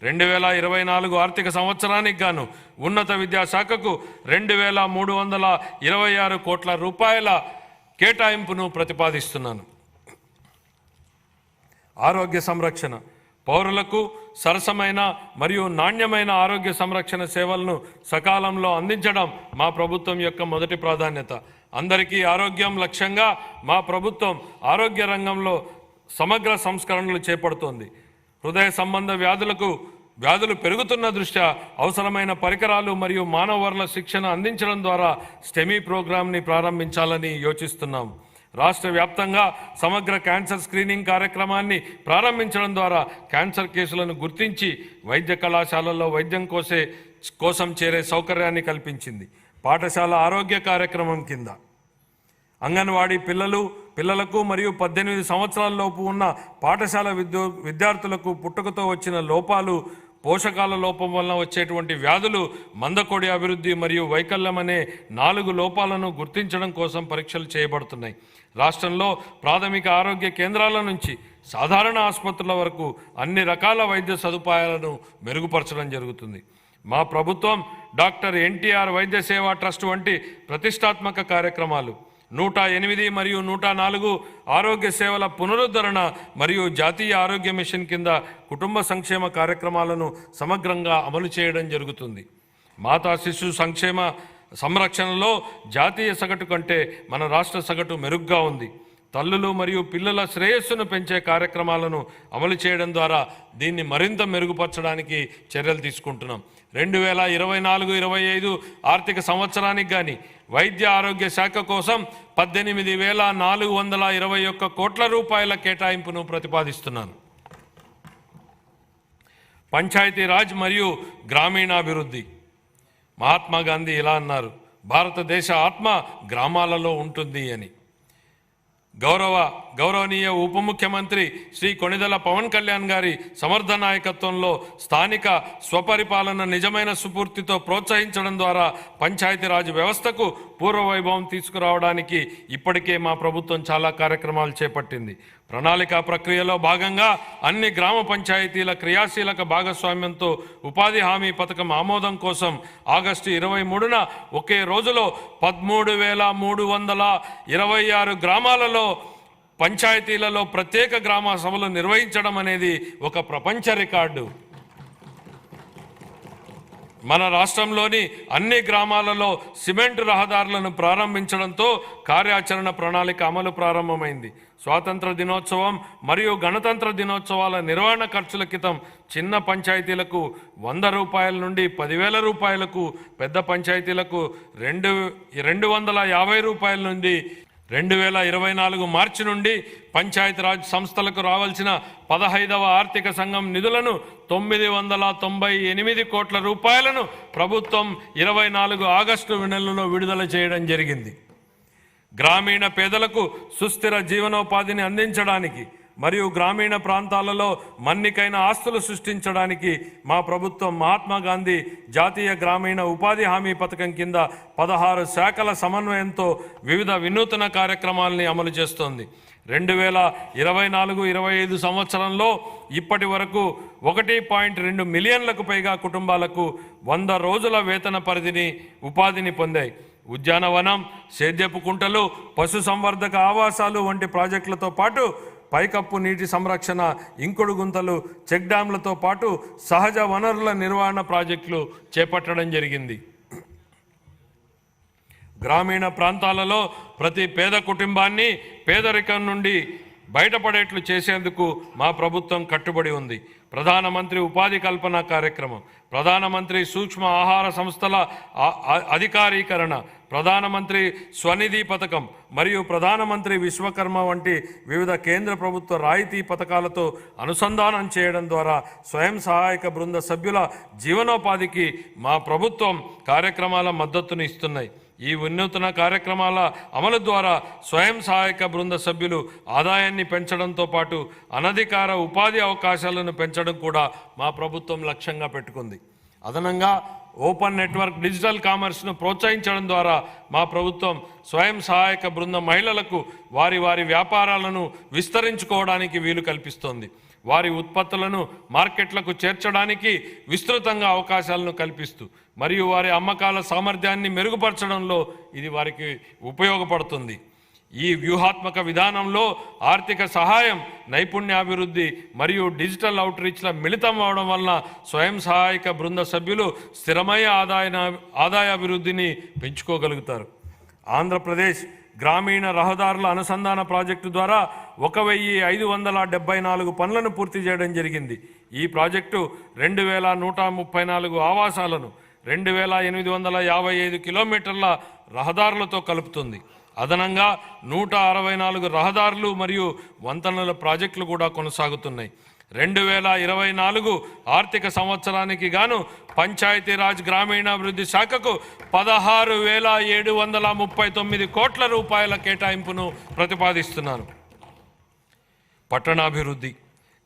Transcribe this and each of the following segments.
2024 ఆర్థిక సంవత్సరానికి గాను ఉన్నత విద్యాశాఖకు 2326 కోట్ల రూపాయల కేటాయింపును ప్రతిపాదిస్తున్నాను. ఆరోగ్య సంరక్షణ పౌరులకు సరసమైన మరియు నాణ్యమైన ఆరోగ్య సంరక్షణ సేవలను సకాలంలో అందించడం మా ప్రభుత్వం యొక్క మొదటి ప్రాధాన్యత. అందరికీ ఆరోగ్యం లక్ష్యంగా మా ప్రభుత్వం ఆరోగ్య రంగంలో సమగ్ర సంస్కరణలు చేపడుతోంది. హృదయ సంబంధ వ్యాధులు పెరుగుతున్న దృష్ట్యా అవసరమైన పరికరాలు మరియు మానవ వనరుల శిక్షణ అందించడం ద్వారా స్టెమీ ప్రోగ్రాంని ప్రారంభించాలని యోచిస్తున్నాం. రాష్ట్ర వ్యాప్తంగా సమగ్ర క్యాన్సర్ స్క్రీనింగ్ కార్యక్రమాన్ని ప్రారంభించడం ద్వారా క్యాన్సర్ కేసులను గుర్తించి వైద్య కళాశాలల్లో వైద్యం కోసం చేరే సౌకర్యాన్ని కల్పించింది. పాఠశాల ఆరోగ్య కార్యక్రమం కింద అంగన్వాడీ పిల్లలకు మరియు 18 సంవత్సరాల లోపు ఉన్న పాఠశాల విద్యార్థులకు పుట్టుకతో వచ్చిన లోపాలు, పోషకాల లోపం వలన వచ్చేటువంటి వ్యాధులు, మందకొడి అభివృద్ధి మరియు వైకల్యం అనే 4 లోపాలను గుర్తించడం కోసం పరీక్షలు చేయబడుతున్నాయి. రాష్ట్రంలో ప్రాథమిక ఆరోగ్య కేంద్రాల నుంచి సాధారణ ఆసుపత్రుల వరకు అన్ని రకాల వైద్య సదుపాయాలను మెరుగుపరచడం జరుగుతుంది. మా ప్రభుత్వం డాక్టర్ ఎన్టీఆర్ వైద్య సేవా ట్రస్ట్ వంటి ప్రతిష్టాత్మక కార్యక్రమాలు, 108 మరియు 104 ఆరోగ్య సేవల పునరుద్ధరణ మరియు జాతీయ ఆరోగ్య మిషన్ కింద కుటుంబ సంక్షేమ కార్యక్రమాలను సమగ్రంగా అమలు చేయడం జరుగుతుంది. మాతా శిశు సంరక్షణలో జాతీయ సగటు కంటే మన రాష్ట్ర సగటు మెరుగ్గా ఉంది. తల్లులు మరియు పిల్లల శ్రేయస్సును పెంచే కార్యక్రమాలను అమలు చేయడం ద్వారా దీన్ని మరింత మెరుగుపరచడానికి చర్యలు తీసుకుంటున్నాం. 2024-25 ఆర్థిక సంవత్సరానికి కానీ వైద్య ఆరోగ్య శాఖ కోసం 18,421 కోట్ల రూపాయల కేటాయింపును ప్రతిపాదిస్తున్నాను. పంచాయతీరాజ్ మరియు గ్రామీణాభివృద్ధి. మహాత్మా గాంధీ ఇలా అన్నారు, భారతదేశ ఆత్మ గ్రామాలలో ఉంటుంది అని. గౌరవనీయ ఉప ముఖ్యమంత్రి శ్రీ కొణిదెల పవన్ కళ్యాణ్ గారి సమర్థ నాయకత్వంలో స్థానిక స్వపరిపాలన నిజమైన స్ఫూర్తితో ప్రోత్సహించడం ద్వారా పంచాయతీరాజ్ వ్యవస్థకు పూర్వవైభవం తీసుకురావడానికి ఇప్పటికే మా ప్రభుత్వం చాలా కార్యక్రమాలు చేపట్టింది. ప్రణాళికా ప్రక్రియలో భాగంగా అన్ని గ్రామ పంచాయతీల క్రియాశీలక భాగస్వామ్యంతో ఉపాధి హామీ పథకం ఆమోదం కోసం ఆగస్టు 23న ఒకే రోజులో 13,326 గ్రామాలలో పంచాయతీలలో ప్రత్యేక గ్రామ సభలు నిర్వహించడం అనేది ఒక ప్రపంచ రికార్డు. మన రాష్ట్రంలోని అన్ని గ్రామాలలో సిమెంట్ రహదారులను ప్రారంభించడంతో కార్యాచరణ ప్రణాళిక అమలు ప్రారంభమైంది. స్వాతంత్ర దినోత్సవం మరియు గణతంత్ర దినోత్సవాల నిర్వహణ ఖర్చుల క్రితం చిన్న పంచాయతీలకు 100 రూపాయల నుండి 10,000 రూపాయలకు, పెద్ద పంచాయతీలకు 250 రూపాయల నుండి 2024 మార్చి నుండి పంచాయతీరాజ్ సంస్థలకు రావాల్సిన 15వ ఆర్థిక సంఘం నిధులను 998 కోట్ల రూపాయలను ప్రభుత్వం 24 ఆగస్టు నెలలో విడుదల చేయడం జరిగింది. గ్రామీణ పేదలకు సుస్థిర జీవనోపాధిని అందించడానికి మరియు గ్రామీణ ప్రాంతాలలో మన్నికైన ఆస్తులు సృష్టించడానికి మా ప్రభుత్వం మహాత్మా గాంధీ జాతీయ గ్రామీణ ఉపాధి హామీ పథకం కింద 16 శాఖల సమన్వయంతో వివిధ వినూత్న కార్యక్రమాలని అమలు చేస్తోంది. 2024-25 సంవత్సరంలో ఇప్పటి వరకు 1.2 మిలియన్లకు పైగా కుటుంబాలకు 100 రోజుల వేతన ఉపాధిని పొందాయి. ఉద్యానవనం, సేద్యపు కుంటలు, పశు సంవర్ధక ఆవాసాలు వంటి ప్రాజెక్టులతో పాటు పైకప్పు నీటి సంరక్షణ, ఇంకుడు గుంతలు, చెక్ డ్యాంలతో పాటు సహజ వనరుల నిర్వహణ ప్రాజెక్టులు చేపట్టడం జరిగింది. గ్రామీణ ప్రాంతాలలో ప్రతి పేద కుటుంబాన్ని పేదరికం నుండి బయటపడేట్లు చేసేందుకు మా ప్రభుత్వం కట్టుబడి ఉంది. ప్రధానమంత్రి ఉపాధి కల్పన కార్యక్రమం, ప్రధానమంత్రి సూక్ష్మ ఆహార సంస్థల అధికారీకరణ, ప్రధానమంత్రి స్వనిధి పథకం మరియు ప్రధానమంత్రి విశ్వకర్మ వంటి వివిధ కేంద్ర ప్రభుత్వ రాయితీ పథకాలతో అనుసంధానం చేయడం ద్వారా స్వయం సహాయక బృంద సభ్యుల జీవనోపాధికి మా ప్రభుత్వం కార్యక్రమాల మద్దతును ఇస్తున్నాయి. ఈ వినూత్న కార్యక్రమాల అమలు ద్వారా స్వయం సహాయక బృంద సభ్యులు ఆదాయాన్ని పెంచడంతో పాటు అనధికార ఉపాధి అవకాశాలను పెంచడం కూడా మా ప్రభుత్వం లక్ష్యంగా పెట్టుకుంది. అదనంగా ఓపెన్ నెట్వర్క్ డిజిటల్ కామర్స్ను ప్రోత్సహించడం ద్వారా మా ప్రభుత్వం స్వయం సహాయక బృంద మహిళలకు వారి వ్యాపారాలను విస్తరించుకోవడానికి వీలు కల్పిస్తోంది. వారి ఉత్పత్తులను మార్కెట్లకు చేర్చడానికి విస్తృతంగా అవకాశాలను కల్పిస్తూ మరియు వారి అమ్మకాల సామర్థ్యాన్ని మెరుగుపరచడంలో ఇది వారికి ఉపయోగపడుతుంది. ఈ వ్యూహాత్మక విధానంలో ఆర్థిక సహాయం, నైపుణ్యాభివృద్ధి మరియు డిజిటల్ అవుట్రీచ్ల మిళితం అవడం వలన స్వయం సహాయక బృంద సభ్యులు స్థిరమైన ఆదాయాభివృద్ధిని పెంచుకోగలుగుతారు. ఆంధ్రప్రదేశ్ గ్రామీణ రహదారుల అనుసంధాన ప్రాజెక్టు ద్వారా 1574 పనులను పూర్తి చేయడం జరిగింది. ఈ ప్రాజెక్టు 2134 ఆవాసాలను 2855 కిలోమీటర్ల రహదారులతో కలుపుతుంది. అదనంగా 164 రహదారులు మరియు వంతెనల ప్రాజెక్టులు కూడా కొనసాగుతున్నాయి. 2024 ఆర్థిక సంవత్సరానికి గాను పంచాయతీరాజ్ గ్రామీణాభివృద్ధి శాఖకు 16,739 కోట్ల రూపాయల కేటాయింపును ప్రతిపాదిస్తున్నాను. పట్టణాభివృద్ధి.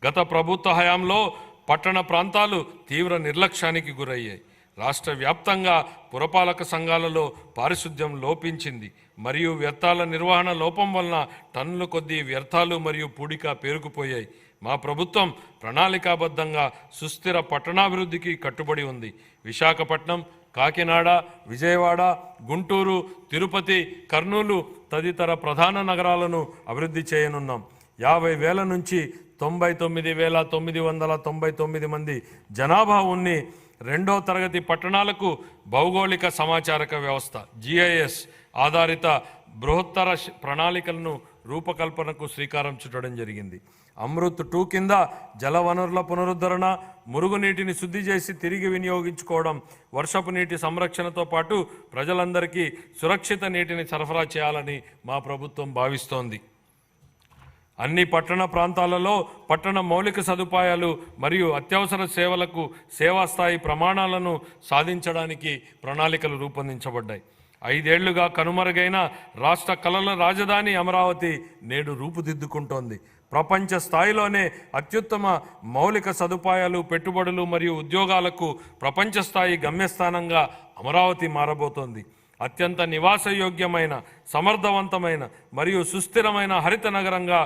గత ప్రభుత్వ హయాంలో పట్టణ ప్రాంతాలు తీవ్ర నిర్లక్ష్యానికి గురయ్యాయి. రాష్ట్ర వ్యాప్తంగా పురపాలక సంఘాలలో పారిశుద్ధ్యం లోపించింది మరియు వ్యర్థాల నిర్వహణ లోపం వలన టన్నుల కొద్దీ వ్యర్థాలు మరియు పూడిక పేరుకుపోయాయి. మా ప్రభుత్వం ప్రణాళికాబద్ధంగా సుస్థిర పట్టణాభివృద్ధికి కట్టుబడి ఉంది. విశాఖపట్నం, కాకినాడ, విజయవాడ, గుంటూరు, తిరుపతి, కర్నూలు తదితర ప్రధాన నగరాలను అభివృద్ధి చేయనున్నాం. 50,000 నుంచి 99,999 మంది జనాభా ఉన్ని రెండో తరగతి పట్టణాలకు భౌగోళిక సమాచారక వ్యవస్థ GIS ఆధారిత బృహత్తర ప్రణాళికలను రూపకల్పనకు శ్రీకారం చుట్టడం జరిగింది. అమృత్ 2 కింద జలవనరుల పునరుద్ధరణ, మురుగునీటిని శుద్ధి చేసి తిరిగి వినియోగించుకోవడం, వర్షపు నీటి సంరక్షణతో పాటు ప్రజలందరికీ సురక్షిత నీటిని సరఫరా చేయాలని మా ప్రభుత్వం భావిస్తోంది. అన్ని పట్టణ ప్రాంతాలలో పట్టణ మౌలిక సదుపాయాలు మరియు అత్యవసర సేవలకు సేవా స్థాయి ప్రమాణాలను సాధించడానికి ప్రణాళికలు రూపొందించబడ్డాయి. 5 ఏళ్లుగా కనుమరుగైన రాష్ట్ర కళల రాజధాని అమరావతి నేడు రూపుదిద్దుకుంటోంది. ప్రపంచ స్థాయిలోనే అత్యుత్తమ మౌలిక సదుపాయాలు, పెట్టుబడులు మరియు ఉద్యోగాలకు ప్రపంచ స్థాయి గమ్యస్థానంగా అమరావతి మారబోతోంది. అత్యంత నివాసయోగ్యమైన, సమర్థవంతమైన మరియు సుస్థిరమైన హరిత నగరంగా